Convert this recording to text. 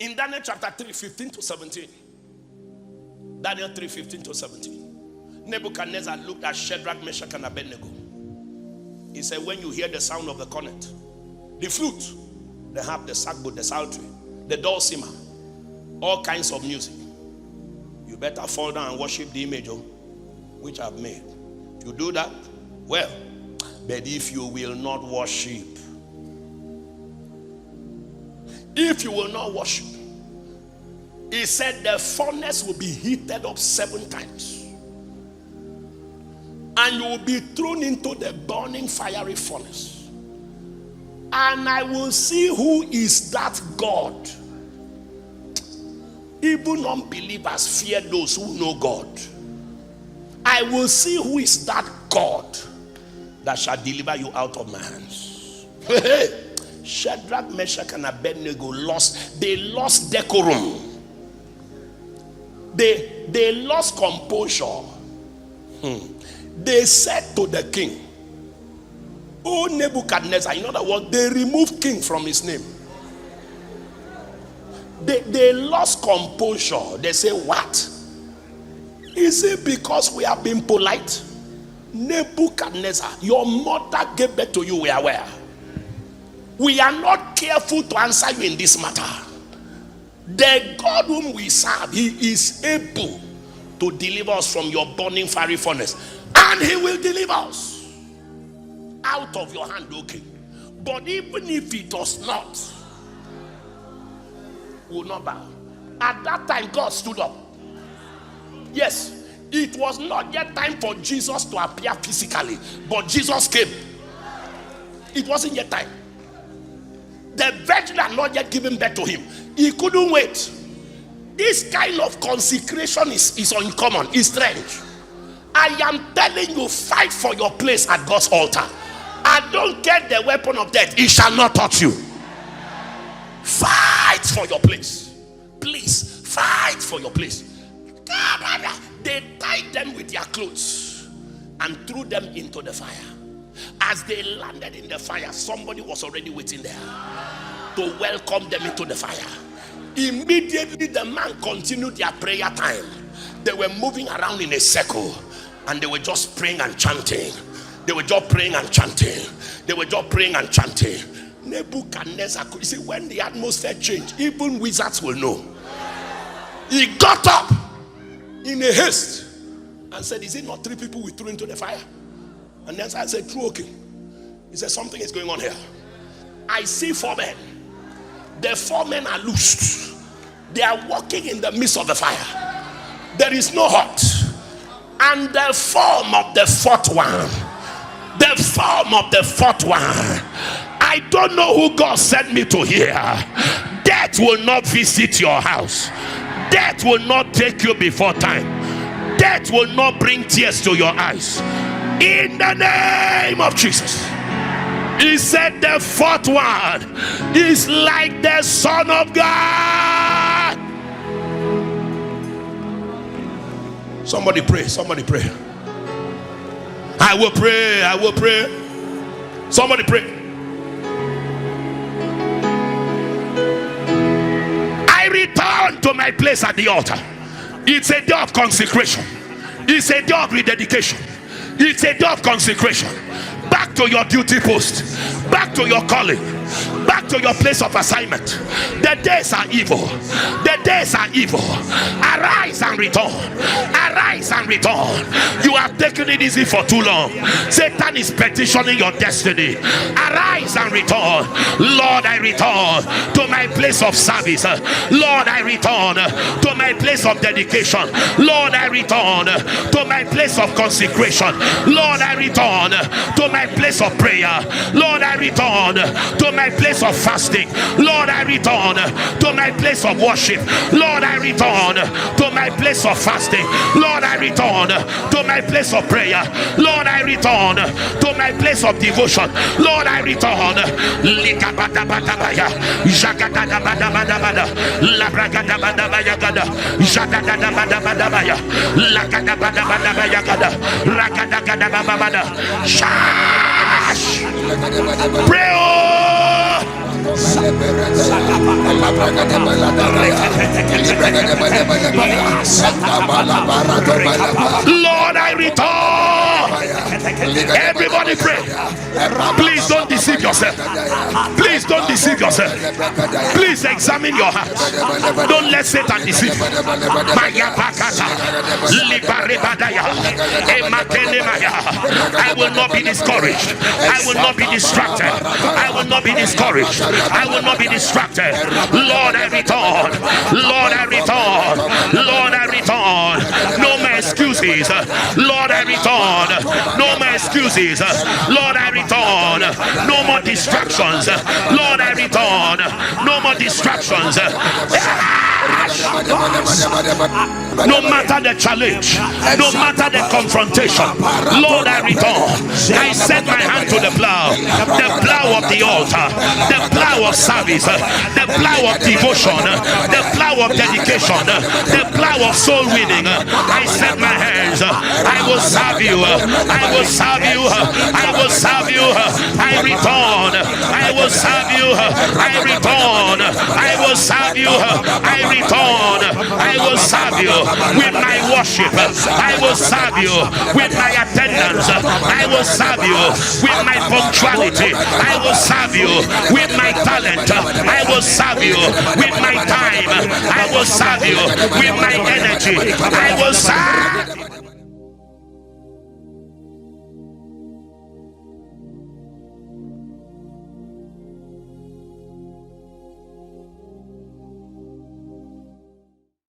In Daniel chapter 3, 15 to 17. Daniel 3, 15 to 17. Nebuchadnezzar looked at Shadrach, Meshach, and Abednego. He said, when you hear the sound of the cornet, the flute, the harp, the sackbut, the psaltery, the dulcimer, all kinds of music, you better fall down and worship the image which I've made. If you do that, well, but if you will not worship, if you will not worship, he said the furnace will be heated up 7 times. And you will be thrown into the burning fiery furnace. And I will see who is that God. Even unbelievers fear those who know God. I will see who is that God that shall deliver you out of my hands. Shadrach, Meshach, and Abednego lost decorum. They lost composure. They said to the king, "Oh Nebuchadnezzar," in other words, they removed king from his name. They lost composure. They say, "What? Is it because we have been polite? Nebuchadnezzar, your mother gave birth to you, we are aware. We are not careful to answer you in this matter. The God whom we serve, he is able to deliver us from your burning fiery furnace. And he will deliver us out of your hand, O king. But even if he does not, we will not bow." At that time, God stood up. Yes, it was not yet time for Jesus to appear physically, but Jesus came. It wasn't yet time. The virgin had not yet given birth to him. He couldn't wait. This kind of consecration is uncommon, it's strange. I am telling you, fight for your place at God's altar. I don't get the weapon of death, it shall not touch you. Fight for your place. Please, fight for your place. They tied them with their clothes and threw them into the fire. As they landed in the fire, somebody was already waiting there to welcome them into the fire. Immediately the man continued their prayer time. They were moving around in a circle and they were just praying and chanting. They were just praying and chanting. They were just praying and chanting. Nebuchadnezzar, you see, when the atmosphere changed, even wizards will know. He got up in a haste and said, "Is it not 3 people we threw into the fire?" And then I said, "True, okay." He said, "Something is going on here. I see 4 men. The 4 men are loosed. They are walking in the midst of the fire. There is no hurt. And the form of the 4th one, I don't know who God sent me to hear. Death will not visit your house. Death will not take you before time. Death will not bring tears to your eyes. In the name of Jesus." He said the 4th one is like the Son of God. Somebody pray, somebody pray. I will pray, I will pray. Somebody pray. I return to my place at the altar. It's a day of consecration. It's a day of rededication. It's a day of consecration. Back to your duty post. Back to your calling. Back to your place of assignment. The days are evil. The days are evil. Arise and return. Arise and return. You have taken it easy for too long. Satan is petitioning your destiny. Arise and return. Lord, I return to my place of service. Lord, I return to my place of dedication. Lord, I return to my place of consecration. Lord, I return to my place of prayer. Lord, I return to my place of fasting. Lord, I return to my place of worship. Lord, I return to my place of fasting. Lord, I return to my place of prayer. Lord, I return to my place of devotion. Lord, I return. Pray. Lord, I return. Everybody pray. Please don't deceive yourself. Please don't deceive yourself. Please examine your heart. Don't let Satan deceive you. I will not be discouraged. I will not be distracted. I will not be discouraged. I will not be distracted. Lord, I return. Lord, I return. Lord, I return. No more excuses. Lord, I return. No more excuses. Lord, I return. No more distractions. Lord, I return. No more distractions. No matter the challenge, no matter the confrontation, Lord, I return. I set my hand to the plow of the altar, the plow of service, the plow of devotion, the plow of dedication, the plow of soul winning. I set my hands. I will serve you. I will serve you. I will serve you. I return. I will serve you. I return. I will serve you. I return. I will serve you with my worship. I will serve you with my attendance. I will serve you with my punctuality. I will serve you with my talent. I will serve you with my time. I will serve you with my energy. I will serve.